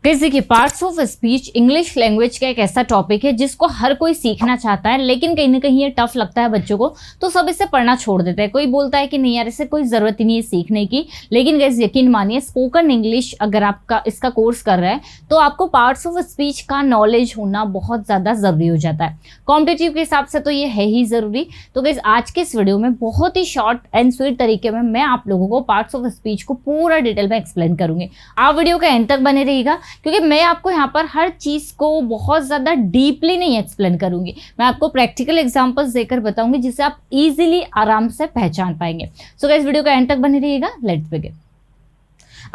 Guys देखिए, parts of speech English language का एक ऐसा टॉपिक है जिसको हर कोई सीखना चाहता है, लेकिन कहीं ना कहीं ये टफ लगता है बच्चों को, तो सब इसे पढ़ना छोड़ देता है। कोई बोलता है कि नहीं यार, इसे कोई ज़रूरत ही नहीं है सीखने की। लेकिन गाइस यकीन मानिए, स्पोकन इंग्लिश अगर आपका इसका कोर्स कर रहा है तो आपको पार्ट्स ऑफ स्पीच का नॉलेज होना बहुत ज़्यादा ज़रूरी हो जाता है। कॉम्पिटिटिव के हिसाब से तो ये है ही ज़रूरी। तो गाइस आज के इस वीडियो में बहुत ही शॉर्ट एंड स्वीट तरीके में मैं आप लोगों को पार्ट्स ऑफ स्पीच को पूरा डिटेल में एक्सप्लेन करूँगी। आप वीडियो का एंड तक बने रहिएगा, क्योंकि मैं आपको यहाँ पर हर चीज़ को बहुत ज़्यादा डीपली नहीं एक्सप्लेन करूँगी। मैं आपको प्रैक्टिकल एग्जांपल्स देकर बताऊंगी जिससे आप इजीली आराम से पहचान पाएंगे। सो गाइस वीडियो का एंड तक बने रहिएगा। Let's begin.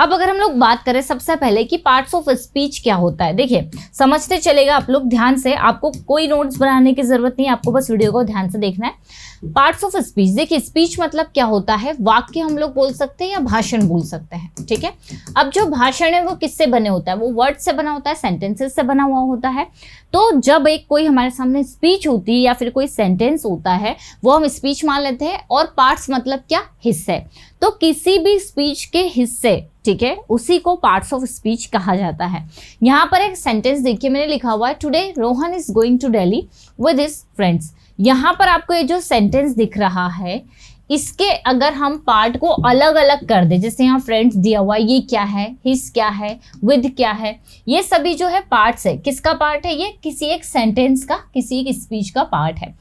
अब अगर हम लोग बात करें सबसे पहले कि पार्ट्स ऑफ स्पीच क्या होता है, देखिए समझते चलेगा आप लोग ध्यान से, आपको कोई नोट्स बनाने की जरूरत नहीं है, आपको बस वीडियो को ध्यान से देखना है। पार्ट्स ऑफ स्पीच, देखिए स्पीच मतलब क्या होता है, वाक्य हम लोग बोल सकते हैं या भाषण बोल सकते हैं, ठीक है। अब जो भाषण है वो किससे बने होता है, वो वर्ड से बना होता है, सेंटेंसेस से बना हुआ होता है। तो जब एक कोई हमारे सामने स्पीच होती है या फिर कोई सेंटेंस होता है, वो हम स्पीच मान लेते हैं। और पार्ट्स मतलब क्या, हिस्से। तो किसी भी स्पीच के हिस्से, ठीक है, उसी को पार्ट्स ऑफ स्पीच कहा जाता है। यहाँ पर एक सेंटेंस देखिए मैंने लिखा हुआ है, today Rohan is going to Delhi with his friends. यहाँ पर आपको ये जो सेंटेंस दिख रहा है, इसके अगर हम पार्ट को अलग अलग कर दे, जैसे यहाँ फ्रेंड्स दिया हुआ है, ये क्या है, हिज क्या है, विद क्या है, ये सभी जो है पार्ट्स है। किसका पार्ट है ये, किसी एक सेंटेंस का, किसी एक स्पीच का पार्ट है।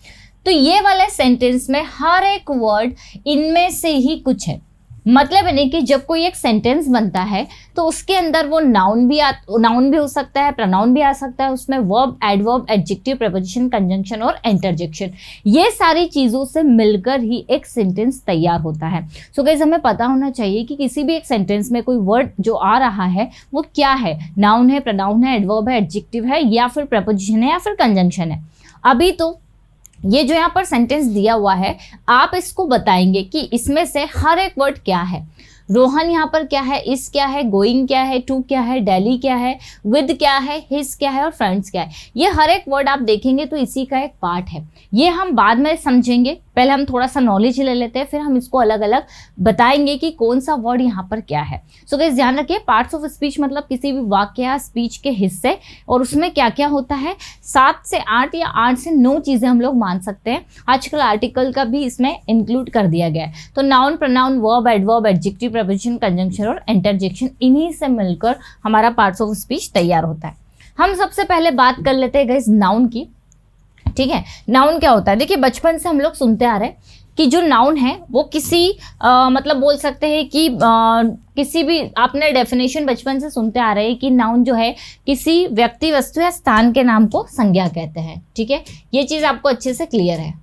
तो ये वाले सेंटेंस में हर एक वर्ड इनमें से ही कुछ है। मतलब नहीं कि जब कोई एक सेंटेंस बनता है तो उसके अंदर वो नाउन भी हो सकता है, प्रोनाउन भी आ सकता है, उसमें verb, adverb, adjective, preposition, conjunction और इंटरजेक्शन, ये सारी चीज़ों से मिलकर ही एक सेंटेंस तैयार होता है। सो गाइस हमें पता होना चाहिए कि किसी भी एक सेंटेंस में कोई वर्ड जो आ रहा है वो क्या है, नाउन है, प्रोनाउन है, एडवर्ब है, एडजेक्टिव है, या फिर प्रीपोजिशन है, या फिर कंजंक्शन है। अभी तो ये जो यहाँ पर सेंटेंस दिया हुआ है, आप इसको बताएंगे कि इसमें से हर एक वर्ड क्या है। रोहन यहाँ पर क्या है, इस क्या है, गोइंग क्या है, टू क्या है, दिल्ली क्या है, विद क्या है, हिज क्या है और फ्रेंड्स क्या है। ये हर एक वर्ड आप देखेंगे तो इसी का एक पार्ट है। ये हम बाद में समझेंगे, पहले हम थोड़ा सा नॉलेज ले लेते हैं, फिर हम इसको अलग अलग बताएंगे कि कौन सा वर्ड यहाँ पर क्या है। सो गाइस ध्यान रखिए, पार्ट्स ऑफ स्पीच मतलब किसी भी वाक्य या स्पीच के हिस्से, और उसमें क्या क्या होता है, 7 से 8 या 8 से 9 चीज़ें हम लोग मान सकते हैं। आजकल आर्टिकल का भी इसमें इंक्लूड कर दिया गया है। तो noun, pronoun, verb, adverb, adjective, preposition, conjunction और इंटरजेक्शन, इन्हीं से मिलकर हमारा पार्ट्स ऑफ स्पीच तैयार होता है। हम सबसे पहले बात कर लेते हैं गाइस नाउन की, ठीक है। नाउन क्या होता है, देखिए बचपन से हम लोग सुनते आ रहे हैं कि जो नाउन है वो किसी मतलब बोल सकते हैं कि किसी भी, आपने डेफिनेशन बचपन से सुनते आ रहे हैं कि नाउन जो है किसी व्यक्ति, वस्तु या स्थान के नाम को संज्ञा कहते हैं, ठीक है। ये चीज़ आपको अच्छे से क्लियर है।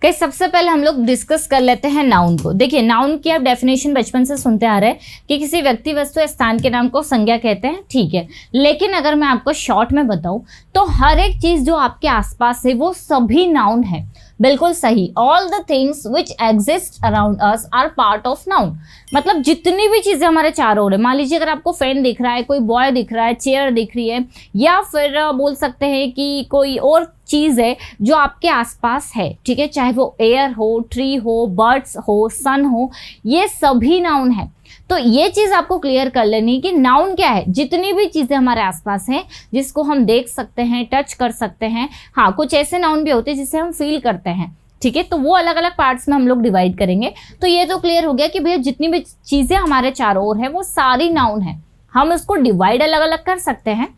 कहीं सबसे पहले हम लोग डिस्कस कर लेते हैं नाउन को। देखिए नाउन की आप डेफिनेशन बचपन से सुनते आ रहे हैं कि किसी व्यक्ति, वस्तु या स्थान के नाम को संज्ञा कहते हैं, ठीक है। लेकिन अगर मैं आपको शॉर्ट में बताऊं तो हर एक चीज जो आपके आसपास है वो सभी नाउन है। बिल्कुल सही, all the things which exist around us are part of noun. मतलब जितनी भी चीजें हमारे चारों ओर है, मान लीजिए अगर आपको फैन दिख रहा है, कोई बॉय दिख रहा है, चेयर दिख रही है, या फिर बोल सकते हैं कि कोई और चीज़ है जो आपके आसपास है, ठीक है, चाहे वो एयर हो, ट्री हो, बर्ड्स हो, सन हो, ये सभी नाउन है। तो ये चीज़ आपको क्लियर कर लेनी कि नाउन क्या है, जितनी भी चीज़ें हमारे आसपास हैं जिसको हम देख सकते हैं, टच कर सकते हैं। हाँ, कुछ ऐसे नाउन भी होते हैं जिसे हम फील करते हैं, ठीक है, तो वो अलग अलग पार्ट्स में हम लोग डिवाइड करेंगे। तो ये तो क्लियर हो गया कि भैया जितनी भी चीज़ें हमारे चारों ओर है वो सारी नाउन है। हम इसको डिवाइड अलग अलग कर सकते हैं,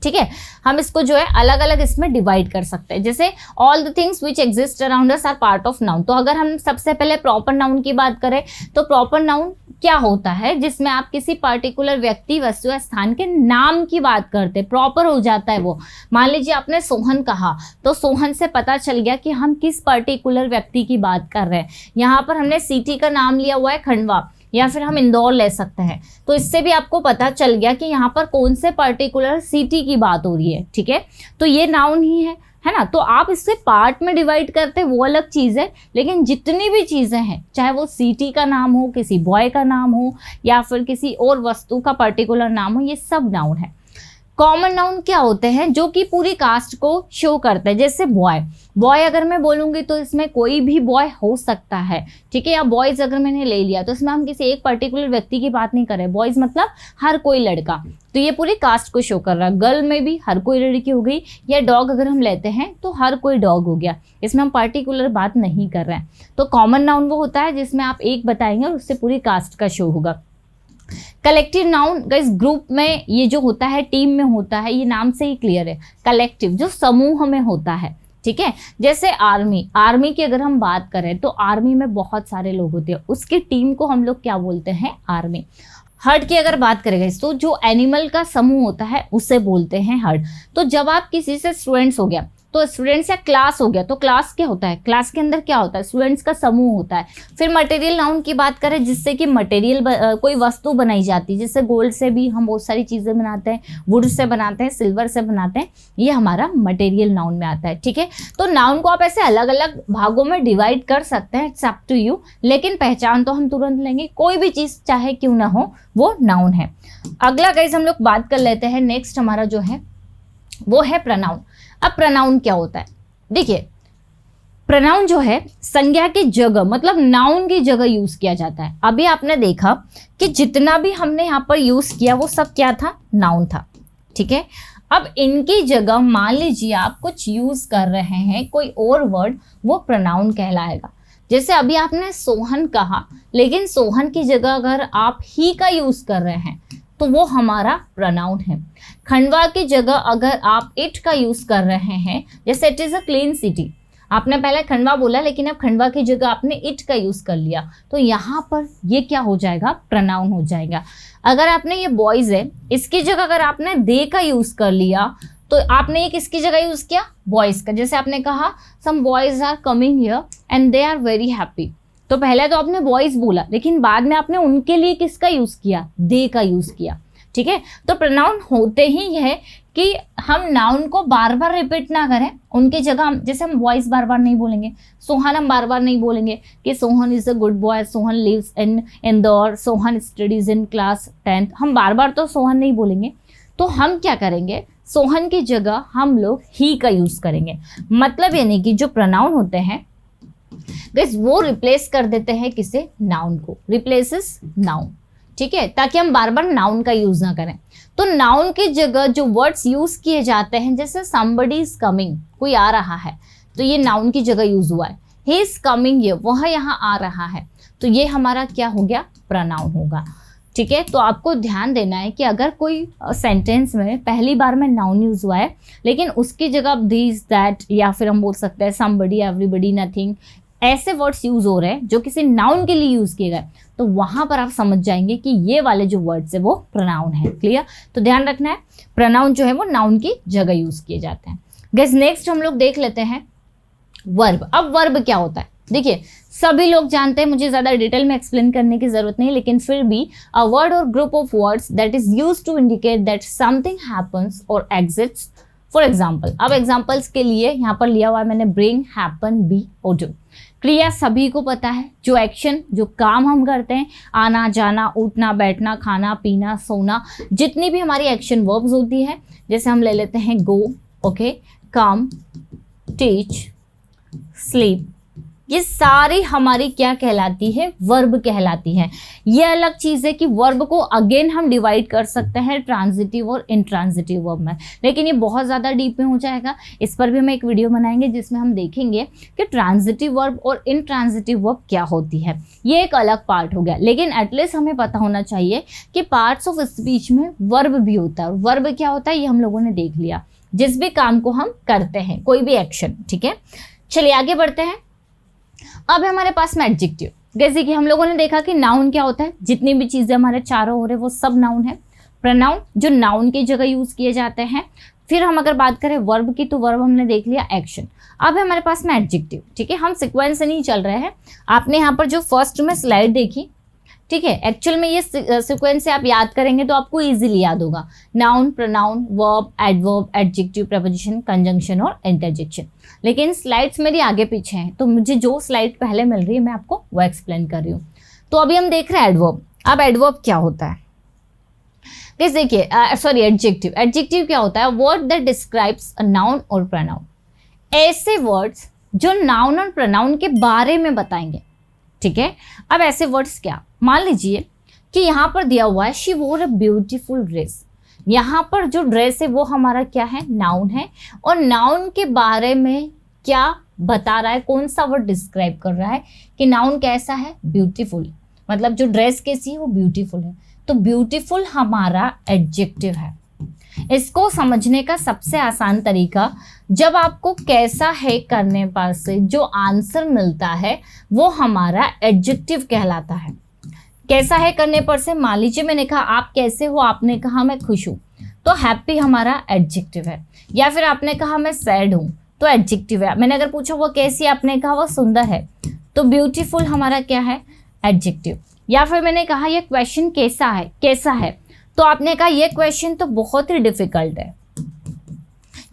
ठीक है, हम इसको जो है अलग अलग इसमें डिवाइड कर सकते हैं। जैसे all the things which exist around us are part of noun. तो अगर हम सबसे पहले प्रॉपर नाउन की बात करें तो प्रॉपर नाउन क्या होता है, जिसमें आप किसी पर्टिकुलर व्यक्ति, वस्तु या स्थान के नाम की बात करते हैं, प्रॉपर हो जाता है वो। मान लीजिए आपने सोहन कहा तो सोहन से पता चल गया कि हम किस पर्टिकुलर व्यक्ति की बात कर रहे हैं। यहाँ पर हमने सिटी का नाम लिया हुआ है खंडवा, या फिर हम इंदौर ले सकते हैं, तो इससे भी आपको पता चल गया कि यहाँ पर कौन से पर्टिकुलर सिटी की बात हो रही है, ठीक है। तो ये नाउन ही है ना। तो आप इससे पार्ट में डिवाइड करते वो अलग चीज़ है, लेकिन जितनी भी चीज़ें हैं, चाहे वो सिटी का नाम हो, किसी बॉय का नाम हो, या फिर किसी और वस्तु का पर्टिकुलर नाम हो, ये सब नाउन है। कॉमन नाउन क्या होते हैं, जो कि पूरी कास्ट को शो करते हैं। जैसे बॉय, बॉय अगर मैं बोलूंगी तो इसमें कोई भी बॉय हो सकता है, ठीक है। या बॉयज अगर मैंने ले लिया तो इसमें हम किसी एक पर्टिकुलर व्यक्ति की बात नहीं कर रहे, बॉयज मतलब हर कोई लड़का, तो ये पूरी कास्ट को शो कर रहा है। गर्ल में भी हर कोई लड़की हो गई, या डॉग अगर हम लेते हैं तो हर कोई डॉग हो गया, इसमें हम पर्टिकुलर बात नहीं कर रहे हैं। तो कॉमन नाउन वो होता है जिसमें आप एक बताएंगे और उससे पूरी कास्ट का शो होगा। कलेक्टिव नाउन गाइस ग्रुप में ये जो होता है, टीम में होता है, ये नाम से ही क्लियर है। कलेक्टिव जो समूह में होता है, ठीक है। जैसे आर्मी, आर्मी की अगर हम बात करें तो आर्मी में बहुत सारे लोग होते हैं, उसकी टीम को हम लोग क्या बोलते हैं, आर्मी। हर्ड की अगर बात करेंगे तो जो एनिमल का समूह होता है उसे बोलते हैं हर्ड। तो जब आप किसी से स्टूडेंट्स हो गया तो स्टूडेंट्स या क्लास हो गया, तो क्लास क्या होता है, क्लास के अंदर क्या होता है, स्टूडेंट्स का समूह होता है। फिर मटेरियल नाउन की बात करें, जिससे कि मटेरियल कोई वस्तु बनाई जाती है, जैसे गोल्ड से भी हम बहुत सारी चीज़ें बनाते हैं, वुड से बनाते हैं, सिल्वर से बनाते हैं, ये हमारा मटेरियल नाउन में आता है, ठीक है। तो नाउन को आप ऐसे अलग अलग भागों में डिवाइड कर सकते हैं, इट्स अप टू यू, लेकिन पहचान तो हम तुरंत लेंगे, कोई भी चीज़ चाहे क्यों ना हो वो नाउन है। अगला गाइस हम लोग बात कर लेते हैं, नेक्स्ट हमारा जो है वो है प्रोनाउन। अब प्रोनाउन क्या होता है, देखिए प्रोनाउन जो है संज्ञा की जगह, मतलब नाउन की जगह यूज किया जाता है। अभी आपने देखा कि जितना भी हमने यहाँ पर यूज किया वो सब क्या था, नाउन था, ठीक है। अब इनकी जगह मान लीजिए आप कुछ यूज कर रहे हैं, कोई और वर्ड, वो प्रोनाउन कहलाएगा। जैसे अभी आपने सोहन कहा, लेकिन सोहन की जगह अगर आप ही का यूज कर रहे हैं तो वो हमारा प्रोनाउन है। खंडवा की जगह अगर आप इट का यूज कर रहे हैं, जैसे it is a clean city, आपने पहले खंडवा बोला लेकिन अब खंडवा की जगह आपने इट का यूज कर लिया, तो यहाँ पर ये क्या हो जाएगा, प्रोनाउन हो जाएगा। अगर आपने ये बॉयज है, इसकी जगह अगर आपने दे का यूज कर लिया तो आपने ये किसकी जगह यूज किया, बॉयज का। जैसे आपने कहा some boys are coming here and they are very happy, तो पहले तो आपने बॉयज बोला लेकिन बाद में आपने उनके लिए किसका यूज किया, दे का यूज किया, ठीक है। तो प्रोनाउन होते ही है कि हम नाउन को बार बार रिपीट ना करें, उनकी जगह जैसे हम बॉयज बार बार नहीं बोलेंगे, सोहन हम बार बार नहीं बोलेंगे कि Sohan is a good boy, Sohan lives in Indore, Sohan studies in class 10th, हम बार बार तो सोहन नहीं बोलेंगे। तो हम क्या करेंगे, सोहन की जगह हम लोग ही का यूज करेंगे। मतलब यानी कि जो प्रोनाउन होते हैं गाइस वो रिप्लेस कर देते हैं किसे, नाउन को, रिप्लेसेस नाउन, ठीक है, ताकि हम बार बार नाउन का यूज ना करें। तो नाउन की जगह जो वर्ड्स यूज किए जाते हैं, जैसे somebody is coming, कोई आ रहा है, तो ये नाउन की जगह यूज हुआ है। he is coming here, वह यहाँ आ रहा है, तो ये हमारा क्या हो गया, प्रोनाउन होगा, ठीक है। तो आपको ध्यान देना है कि अगर कोई सेंटेंस में पहली बार में नाउन यूज हुआ है लेकिन उसकी जगह दिस दैट, या फिर हम बोल सकते हैं somebody, everybody, nothing, ऐसे वर्ड्स यूज हो रहे हैं जो किसी नाउन के लिए यूज किए गए, तो वहां पर आप समझ जाएंगे कि ये वाले जो वर्ड्स है वो प्रोनाउन है। क्लियर, तो ध्यान रखना है, प्रोनाउन जो है वो नाउन की जगह यूज किए जाते हैं। गाइस नेक्स्ट हम लोग देख लेते हैं वर्ब। अब वर्ब क्या होता है, देखिए सभी लोग जानते हैं, मुझे ज्यादा डिटेल में एक्सप्लेन करने की जरूरत नहीं, लेकिन फिर भी अ वर्ड और group of words that is used to indicate that something happens और एग्जिस्ट्स। फॉर एग्जाम्पल, अब एग्जाम्पल्स के लिए यहाँ पर लिया हुआ है मैंने ब्रिंग, हैपन, बी और डू। क्रिया सभी को पता है, जो एक्शन, जो काम हम करते हैं, आना जाना, उठना बैठना, खाना पीना, सोना, जितनी भी हमारी एक्शन वर्ब्स होती है, जैसे हम ले लेते हैं गो, ओके, कम, टीच, स्लीप, ये सारी हमारी क्या कहलाती है, वर्ब कहलाती है। ये अलग चीज़ है कि वर्ब को अगेन हम डिवाइड कर सकते हैं ट्रांजिटिव और इंट्रांजिटिव वर्ब में, लेकिन ये बहुत ज़्यादा डीप में हो जाएगा, इस पर भी हम एक वीडियो बनाएंगे जिसमें हम देखेंगे कि ट्रांजिटिव वर्ब और इंट्रांजिटिव वर्ब क्या होती है। ये एक अलग पार्ट हो गया, लेकिन एटलीस्ट हमें पता होना चाहिए कि पार्ट्स ऑफ स्पीच में वर्ब भी होता है। वर्ब क्या होता है ये हम लोगों ने देख लिया, जिस भी काम को हम करते हैं, कोई भी एक्शन, ठीक है। चलिए आगे बढ़ते हैं। अब है हमारे पास में एडजेक्टिव। जैसे कि हम लोगों ने देखा कि नाउन क्या होता है, जितनी भी चीजें हमारे चारों हो रहे वो सब नाउन है। प्रोनाउन जो नाउन की जगह यूज किए जाते हैं। फिर हम अगर बात करें वर्ब की, तो वर्ब हमने देख लिया एक्शन। अब है हमारे पास में एडजेक्टिव, ठीक है। हम सिक्वेंस से नहीं चल रहे हैं, आपने यहाँ पर जो फर्स्ट में स्लाइड देखी, ठीक है, एक्चुअल में ये सीक्वेंस से आप याद करेंगे तो आपको इजीली याद होगा। Noun, pronoun, verb, adverb, adjective, preposition, conjunction और इंटरजेक्शन। लेकिन स्लाइड्स मेरी आगे पीछे हैं, तो मुझे जो स्लाइड पहले मिल रही है मैं आपको वो एक्सप्लेन कर रही हूँ। तो अभी हम देख रहे हैं एडवर्ब। अब एडवर्ब क्या होता है कैसे देखिए, सॉरी एडजेक्टिव, एडजेक्टिव क्या होता है, word that describes a noun और प्रोनाउन, ऐसे वर्ड्स जो नाउन और प्रोनाउन के बारे में बताएंगे, ठीक है। अब ऐसे वर्ड्स क्या, मान लीजिए कि यहाँ पर दिया हुआ है शी वोर अ ब्यूटीफुल ड्रेस, यहाँ पर जो ड्रेस है वो हमारा क्या है, नाउन है, और नाउन के बारे में क्या बता रहा है, कौन सा वर्ड डिस्क्राइब कर रहा है कि नाउन कैसा है, ब्यूटीफुल, मतलब जो ड्रेस कैसी है वो ब्यूटीफुल है, तो ब्यूटीफुल हमारा एडजेक्टिव है। इसको समझने का सबसे आसान तरीका, जब आपको कैसा है करने पर से जो आंसर मिलता है वो हमारा एडजेक्टिव कहलाता है। कैसा है करने पर से, मान लीजिए मैंने कहा आप कैसे हो, आपने कहा मैं खुश हूँ, तो हैप्पी हमारा एडजेक्टिव है। या फिर आपने कहा मैं सैड हूँ, तो एडजेक्टिव है। मैंने अगर पूछा वो कैसी है, आपने कहा वो सुंदर है, तो ब्यूटीफुल हमारा क्या है, एडजेक्टिव। या फिर मैंने कहा ये क्वेश्चन कैसा है, कैसा है, तो आपने कहा ये क्वेश्चन तो बहुत ही डिफिकल्ट है,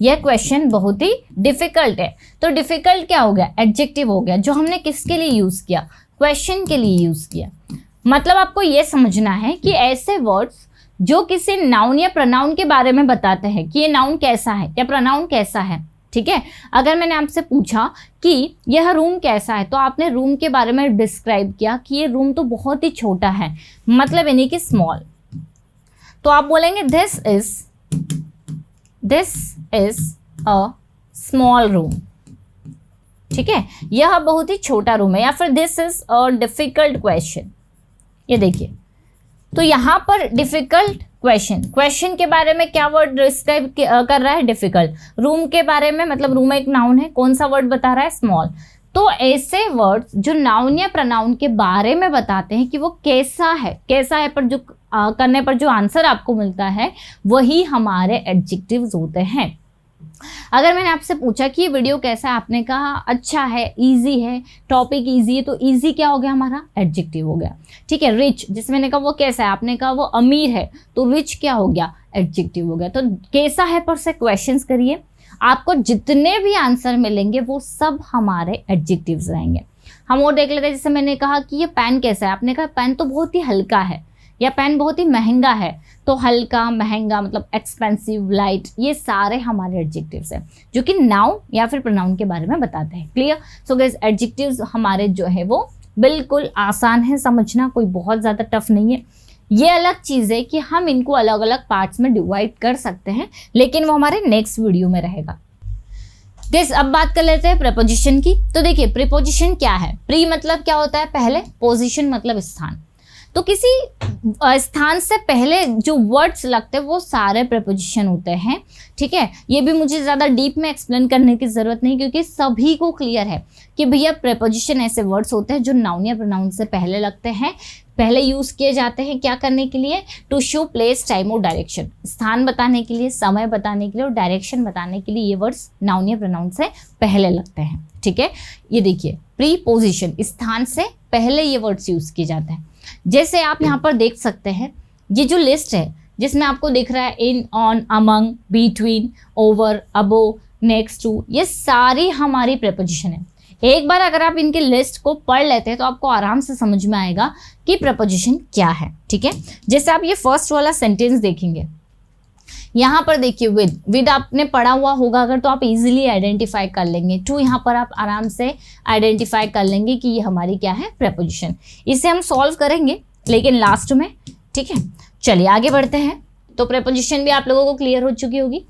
यह क्वेश्चन बहुत ही डिफिकल्ट है, तो डिफिकल्ट क्या हो गया, एडजेक्टिव हो गया, जो हमने किसके लिए यूज किया, क्वेश्चन के लिए यूज किया। मतलब आपको यह समझना है कि ऐसे वर्ड्स जो किसी नाउन या प्रोनाउन के बारे में बताते हैं कि ये नाउन कैसा है या प्रोनाउन कैसा है, ठीक है। अगर मैंने आपसे पूछा कि यह रूम कैसा है, तो आपने रूम के बारे में डिस्क्राइब किया कि ये रूम तो बहुत ही छोटा है, मतलब यानी कि स्मॉल, तो आप बोलेंगे this is a small room, ठीक है, यह बहुत ही छोटा रूम है। या फिर this is a difficult question, ये देखिए, तो यहाँ पर डिफिकल्ट क्वेश्चन के बारे में क्या वर्ड डिस्क्राइब कर रहा है, डिफिकल्ट। रूम के बारे में, मतलब रूम एक नाउन है, कौन सा वर्ड बता रहा है, स्मॉल। तो ऐसे वर्ड्स जो नाउन या प्रोनाउन के बारे में बताते हैं कि वो कैसा है पर जो करने पर जो आंसर आपको मिलता है वही हमारे एडजेक्टिव्स होते हैं। अगर मैंने आपसे पूछा कि ये वीडियो कैसा है, आपने कहा अच्छा है, इजी है, टॉपिक इजी है, तो इजी क्या हो गया, हमारा एडजेक्टिव हो गया, ठीक है। रिच, जिसमें मैंने कहा वो कैसा है, आपने कहा वो अमीर है, तो रिच क्या हो गया, एडजेक्टिव हो गया। तो कैसा है पर से क्वेश्चंस करिए, आपको जितने भी आंसर मिलेंगे वो सब हमारे एडजेक्टिव्स रहेंगे। हम और देख लेते हैं, जैसे मैंने कहा कि ये पेन कैसा है, आपने कहा पेन तो बहुत ही हल्का है, या पेन बहुत ही महंगा है, तो हल्का, महंगा मतलब एक्सपेंसिव, लाइट, ये सारे हमारे एडजेक्टिव्स हैं जो कि नाउन या फिर प्रोनाउन के बारे में बताते हैं। क्लियर। सो गाइस, एडजेक्टिव्स हमारे जो है वो बिल्कुल आसान है समझना, कोई बहुत ज़्यादा टफ नहीं है। ये अलग चीज़ है कि हम इनको अलग अलग पार्ट्स में डिवाइड कर सकते हैं, लेकिन वो हमारे नेक्स्ट वीडियो में रहेगा। गाइस, अब बात कर लेते हैं प्रीपोजिशन की। तो देखिए, प्रीपोजिशन क्या है, प्री मतलब क्या होता है, पहले, पोजीशन मतलब स्थान। तो किसी स्थान से पहले जो वर्ड्स लगते हैं वो सारे प्रीपोजिशन होते हैं, ठीक है। ये भी मुझे ज़्यादा डीप में एक्सप्लेन करने की ज़रूरत नहीं, क्योंकि सभी को क्लियर है कि भैया प्रीपोजिशन ऐसे वर्ड्स होते हैं जो नाउन या प्रोनाउन से पहले लगते हैं, पहले यूज़ किए जाते हैं, क्या करने के लिए, टू शो प्लेस, टाइम और डायरेक्शन, स्थान बताने के लिए, समय बताने के लिए और डायरेक्शन बताने के लिए ये वर्ड्स नाउन या प्रोनाउन से पहले लगते हैं, ठीक है। ये देखिए, प्रीपोजिशन, स्थान से पहले ये वर्ड्स यूज़ किए जाते हैं। जैसे आप यहाँ पर देख सकते हैं, ये जो लिस्ट है जिसमें आपको दिख रहा है in, on, among, between, over, above, next to, ये सारी हमारी प्रीपोजिशन है। एक बार अगर आप इनके लिस्ट को पढ़ लेते हैं तो आपको आराम से समझ में आएगा कि प्रीपोजिशन क्या है, ठीक है। जैसे आप ये फर्स्ट वाला सेंटेंस देखेंगे, यहाँ पर देखिए विद आपने पढ़ा हुआ होगा अगर, तो आप इजीली आइडेंटिफाई कर लेंगे। टू यहाँ पर आप आराम से आइडेंटिफाई कर लेंगे कि ये हमारी क्या है, प्रीपोजिशन। इसे हम सॉल्व करेंगे लेकिन लास्ट में, ठीक है। चलिए आगे बढ़ते हैं। तो प्रीपोजिशन भी आप लोगों को क्लियर हो चुकी होगी।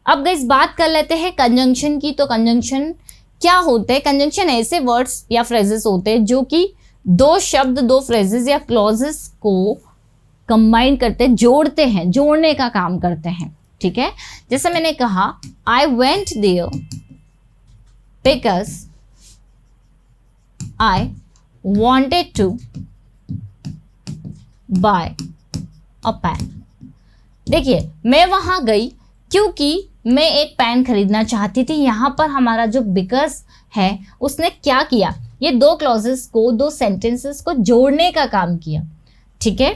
अब गाइस बात कर लेते हैं कंजंक्शन की। तो कंजंक्शन क्या होते हैं, कंजंक्शन ऐसे वर्ड्स या फ्रेजेस होते हैं जो कि दो शब्द, दो फ्रेजेस या क्लॉजेस को कंबाइन करते, जोड़ते हैं, जोड़ने का काम करते हैं, ठीक है। जैसे मैंने कहा I went there because I wanted to buy a pen. देखिए, मैं वहां गई क्योंकि मैं एक पेन खरीदना चाहती थी। यहाँ पर हमारा जो बिकॉज है उसने क्या किया, ये दो क्लॉजेस को, दो सेंटेंसेस को जोड़ने का काम किया, ठीक है।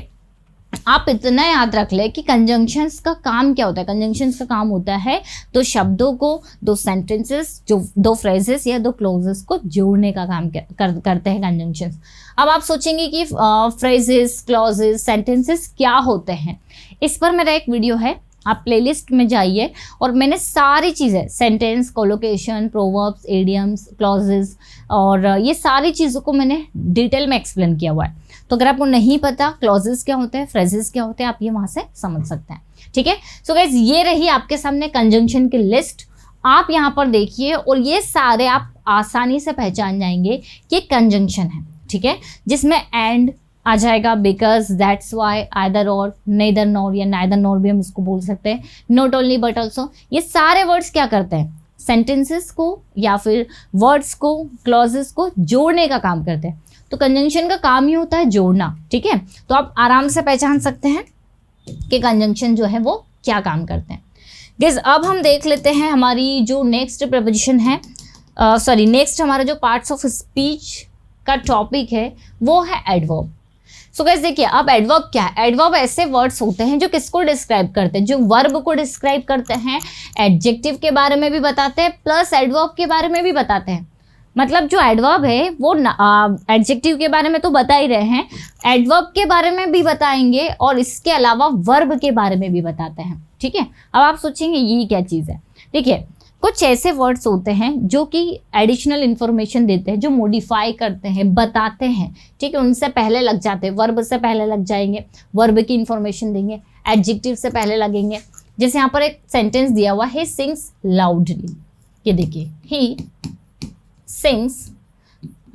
आप इतना याद रख ले कि कंजंक्शंस का काम क्या होता है। कंजंक्शंस का काम होता है दो शब्दों को, दो सेंटेंसेस, जो दो फ्रेजेस या दो क्लोजेस को जोड़ने का काम करते हैं कंजंक्शंस। अब आप सोचेंगे कि फ्रेजेस, क्लॉजेस, सेंटेंसेस क्या होते हैं। इस पर मेरा एक वीडियो है, आप प्लेलिस्ट में जाइए और मैंने सारी चीज़ें, sentence, collocation, proverbs, idioms, clauses और ये सारी चीज़ों को मैंने डिटेल में एक्सप्लेन किया हुआ है। तो अगर आपको नहीं पता क्लॉजेस क्या होते हैं, फ्रेजेस क्या होते हैं, आप ये वहाँ से समझ सकते हैं। ठीक है, सो गाइस ये रही आपके सामने कंजंक्शन की लिस्ट। आप यहाँ पर देखिए और ये सारे आप आसानी से पहचान जाएंगे कि कंजंक्शन है। ठीक है, जिसमें एंड आ जाएगा, बिकॉज, दैट्स वाई, आइदर और, नेदर नॉर या नाइदर नॉर भी हम इसको बोल सकते हैं, नॉट ओनली बट ऑल्सो। ये सारे वर्ड्स क्या करते हैं, सेंटेंसेस को या फिर वर्ड्स को, क्लॉजेस को जोड़ने का काम करते हैं। तो कंजंक्शन का काम ही होता है जोड़ना। ठीक है, तो आप आराम से पहचान सकते हैं कि कंजंक्शन जो है वो क्या काम करते हैं। गाइस अब हम देख लेते हैं हमारी जो नेक्स्ट प्रपोजिशन है, नेक्स्ट हमारा जो पार्ट्स ऑफ स्पीच का टॉपिक है वो है एडवर्ब। सो गाइस देखिए, अब एडवर्ब क्या है। एडवर्ब ऐसे वर्ड्स होते हैं जो किसको डिस्क्राइब करते हैं, जो वर्ब को डिस्क्राइब करते हैं, एडजेक्टिव के बारे में भी बताते हैं, प्लस एडवर्ब के बारे में भी बताते हैं। मतलब जो एडवर्ब है वो एडजेक्टिव के बारे में तो बता ही रहे हैं, एडवर्ब के बारे में भी बताएंगे और इसके अलावा वर्ब के बारे में भी बताते हैं। ठीक है, अब आप सोचेंगे ये क्या चीज़ है। देखिए, कुछ ऐसे वर्ड्स होते हैं जो कि एडिशनल इन्फॉर्मेशन देते हैं, जो मॉडिफाई करते हैं, बताते हैं। ठीक है, उनसे पहले लग जाते हैं, वर्ब से पहले लग जाएंगे, वर्ब की इन्फॉर्मेशन देंगे, एडजेक्टिव से पहले लगेंगे। जैसे यहाँ पर एक सेंटेंस दिया हुआ है, ही सिंग्स लाउडली। ये देखिए, ही सिंग्स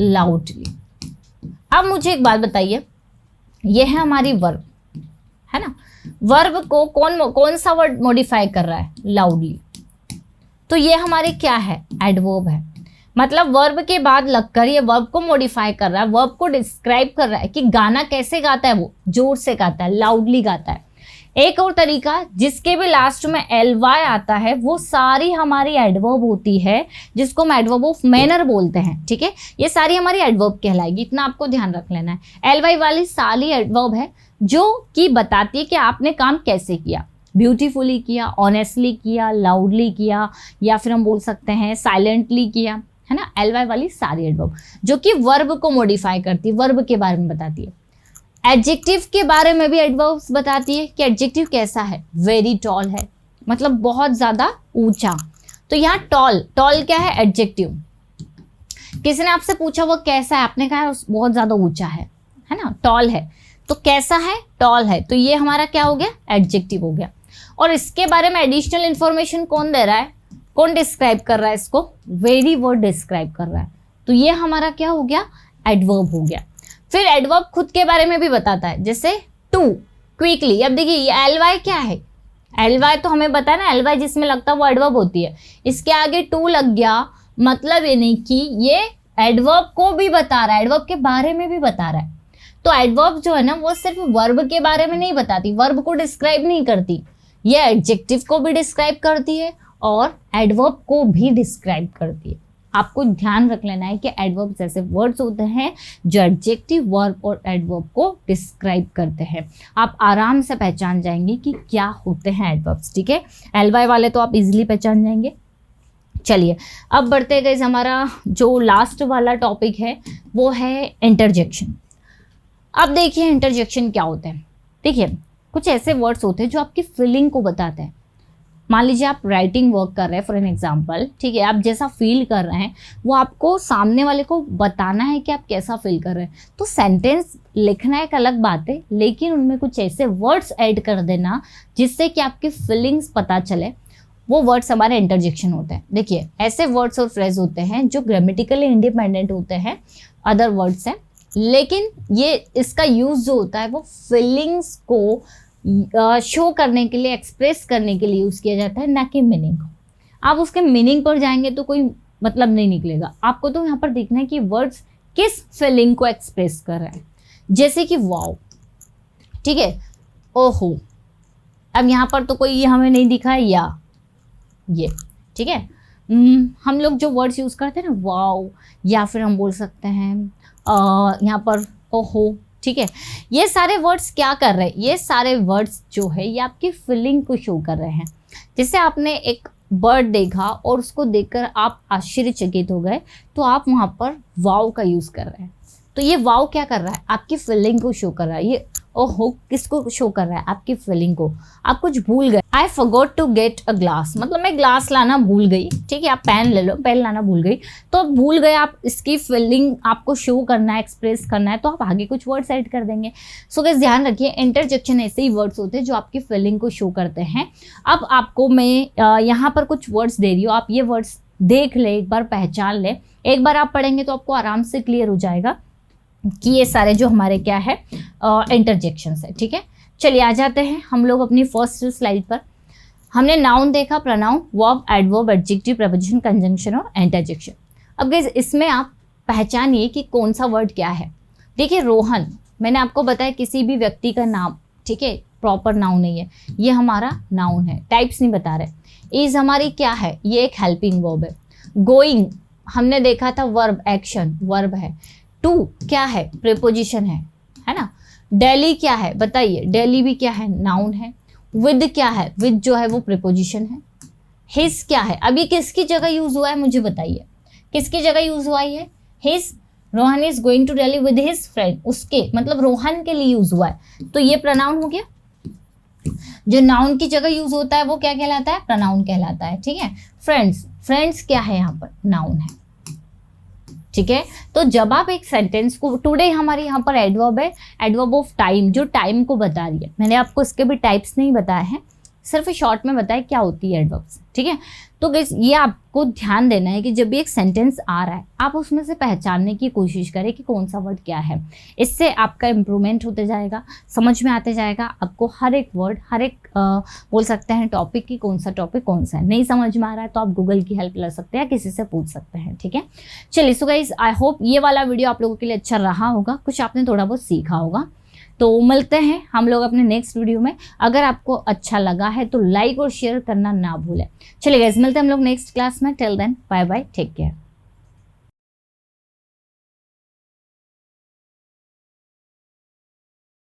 लाउडली। अब मुझे एक बात बताइए, ये है हमारी वर्ब, है ना। वर्ब को कौन सा वर्ड मॉडिफाई कर रहा है, लाउडली। तो ये हमारे क्या है, एडवर्ब है। मतलब वर्ब के बाद लगकर ये वर्ब को मॉडिफाई कर रहा है, वर्ब को डिस्क्राइब कर रहा है कि गाना कैसे गाता है, वो जोर से गाता है, लाउडली गाता है। एक और तरीका, जिसके भी लास्ट में ly आता है, वो सारी हमारी एडवर्ब होती है, जिसको हम एडवर्ब ऑफ मैनर बोलते हैं। ठीक है, ये सारी हमारी एडवर्ब कहलाएगी, इतना आपको ध्यान रख लेना है। ly वाली सारी एडवर्ब है जो कि बताती है कि आपने काम कैसे किया, ब्यूटीफुली किया, ऑनेस्टली किया, लाउडली किया, या फिर हम बोल सकते हैं साइलेंटली किया, है ना। ly वाली सारी एडवर्ब जो कि वर्ब को मॉडिफाई करती है, वर्ब के बारे में बताती है। एडजेक्टिव के बारे में भी एडवर्ब्स बताती है कि एडजेक्टिव कैसा है, वेरी टॉल है, मतलब बहुत ज़्यादा ऊंचा। तो यहाँ टॉल क्या है, एडजेक्टिव। किसी ने आपसे पूछा वो कैसा है, आपने कहा बहुत ज़्यादा ऊंचा है ना, टॉल है। तो कैसा है, टॉल है, तो ये हमारा क्या हो गया, एडजेक्टिव हो गया। और इसके बारे में एडिशनल इंफॉर्मेशन कौन दे रहा है, कौन डिस्क्राइब कर रहा है इसको, वेरी वर्ड डिस्क्राइब कर रहा है। तो ये हमारा क्या हो गया, एडवर्ब हो गया। फिर एडवर्ब खुद के बारे में भी बताता है, जैसे टू, क्विकली। अब देखिए ये ly क्या है, ly तो हमें पता है ना, ly जिसमें लगता है वो एडवर्ब होती है। इसके आगे टू लग गया, मतलब ये नहीं कि ये एडवर्ब को भी बता रहा है, एडवर्ब के बारे में भी बता रहा है। तो एडवर्ब जो है ना, वो सिर्फ वर्ब के बारे में नहीं बताती, वर्ब को डिस्क्राइब नहीं करती, ये एडजेक्टिव को भी डिस्क्राइब करती है और एडवर्ब को भी डिस्क्राइब करती है। आपको ध्यान रख लेना है कि एडवर्ब्स ऐसे वर्ड्स होते हैं जो एडजेक्टिव, वर्ब और एडवर्ब को डिस्क्राइब करते हैं। आप आराम से पहचान जाएंगे कि क्या होते हैं एडवर्ब्स। ठीक है, ly वाले तो आप इजीली पहचान जाएंगे। चलिए अब बढ़ते गए, हमारा जो लास्ट वाला टॉपिक है वो है इंटरजेक्शन। अब देखिए इंटरजेक्शन क्या होता है। देखिए कुछ ऐसे वर्ड्स होते हैं जो आपकी फीलिंग को बताते हैं। मान लीजिए आप राइटिंग वर्क कर रहे हैं फॉर एन एग्जाम्पल, ठीक है, आप जैसा फील कर रहे हैं वो आपको सामने वाले को बताना है कि आप कैसा फील कर रहे हैं। तो सेंटेंस लिखना एक अलग बात है, लेकिन उनमें कुछ ऐसे वर्ड्स ऐड कर देना जिससे कि आपकी फीलिंग्स पता चले, वो वर्ड्स हमारे इंटरजेक्शन होते हैं। देखिए ऐसे वर्ड्स और फ्रेज होते हैं जो ग्रामेटिकली इंडिपेंडेंट होते हैं अदर वर्ड से, लेकिन ये इसका यूज़ जो होता है वो फीलिंग्स को शो करने के लिए, एक्सप्रेस करने के लिए यूज़ किया जाता है, ना कि मीनिंग। आप उसके मीनिंग पर जाएंगे तो कोई मतलब नहीं निकलेगा। आपको तो यहाँ पर देखना है कि वर्ड्स किस फीलिंग को एक्सप्रेस कर रहे हैं। जैसे कि वाओ, ठीक है, ओहो। अब यहाँ पर तो कोई हमें नहीं दिखा है, या ये, ठीक है। हम लोग जो वर्ड्स यूज़ करते हैं ना, वाओ, या फिर हम बोल सकते हैं यहाँ पर ओहो, ठीक है। ये सारे वर्ड्स क्या कर रहे हैं, ये सारे वर्ड्स जो है ये आपकी फीलिंग को शो कर रहे हैं। जैसे आपने एक बर्ड देखा और उसको देखकर आप आश्चर्यचकित हो गए, तो आप वहाँ पर वाव का यूज़ कर रहे हैं। तो ये वाव क्या कर रहा है, आपकी फीलिंग को शो कर रहा है। ये ओहो किसको शो कर रहा है, आपकी फीलिंग को। आप कुछ भूल गए, I forgot to get a glass, मतलब मैं ग्लास लाना भूल गई, ठीक है। आप पेन ले लो, पेन लाना भूल गई, तो आप भूल गए, आप इसकी फीलिंग आपको शो करना है, एक्सप्रेस करना है, तो आप आगे कुछ वर्ड्स ऐड कर देंगे। सो गाइस ध्यान रखिए, इंटरजेक्शन ऐसे ही वर्ड्स होते हैं जो आपकी फीलिंग को शो करते हैं। अब आपको मैं यहाँ पर कुछ वर्ड्स दे रही हूँ, आप ये वर्ड्स देख ले, एक बार पहचान ले। एक बार आप पढ़ेंगे तो आपको आराम से क्लियर हो जाएगा कि ये सारे जो हमारे क्या है इंटरजेक्शंस है, ठीक है। चलिए आ जाते हैं हम लोग अपनी फर्स्ट स्लाइड पर। हमने नाउन देखा, pronoun, verb, adverb, adjective, preposition, conjunction और इंटरजेक्शन। अब गाइस इसमें आप पहचानिए कि कौन सा वर्ड क्या है। देखिए रोहन, मैंने आपको बताया किसी भी व्यक्ति का नाम, ठीक है, प्रॉपर नाउन नहीं है, ये हमारा नाउन है, टाइप्स नहीं बता रहे। इज हमारी क्या है, ये एक हेल्पिंग वर्ब है। गोइंग हमने देखा था वर्ब, एक्शन वर्ब है। टू क्या है, प्रीपोजिशन है ना। डेली क्या है बताइए, डेली भी क्या है, नाउन है। विद क्या है, विद जो है वो प्रीपोजिशन है। हिज क्या है, अभी किसकी जगह यूज हुआ है मुझे बताइए, किसकी जगह यूज हुआ है। His, Rohan is going to Delhi with his friend, उसके मतलब रोहन के लिए यूज हुआ है, तो ये प्रोनाउन हो गया। जो नाउन की जगह यूज होता है वो क्या कहलाता है, प्रोनाउन कहलाता है, ठीक है। फ्रेंड्स, फ्रेंड्स क्या है यहाँ पर, नाउन है, ठीक है। तो जब आप एक सेंटेंस को, टुडे हमारे यहाँ पर एडवर्ब है, एडवर्ब ऑफ टाइम, जो टाइम को बता रही है। मैंने आपको इसके भी टाइप्स नहीं बताए हैं, सिर्फ शॉर्ट में बताया क्या होती है एडवर्ब्स, ठीक है। तो गाइस ये आपको ध्यान देना है कि जब भी एक सेंटेंस आ रहा है आप उसमें से पहचानने की कोशिश करें कि कौन सा वर्ड क्या है। इससे आपका इम्प्रूवमेंट होते जाएगा, समझ में आते जाएगा आपको हर एक वर्ड, हर एक बोल सकते हैं टॉपिक की, कौन सा टॉपिक कौन सा है। नहीं समझ में आ रहा है तो आप गूगल की हेल्प ले सकते हैं, किसी से पूछ सकते हैं, ठीक है। चलिए सो गाइस आई होप ये वाला वीडियो आप लोगों के लिए अच्छा रहा होगा, कुछ आपने थोड़ा बहुत सीखा होगा। तो मिलते हैं हम लोग अपने नेक्स्ट वीडियो में। अगर आपको अच्छा लगा है तो लाइक और शेयर करना ना भूलें। चलिए गाइस मिलते हैं हम लोग नेक्स्ट क्लास में। Till then bye bye, take care.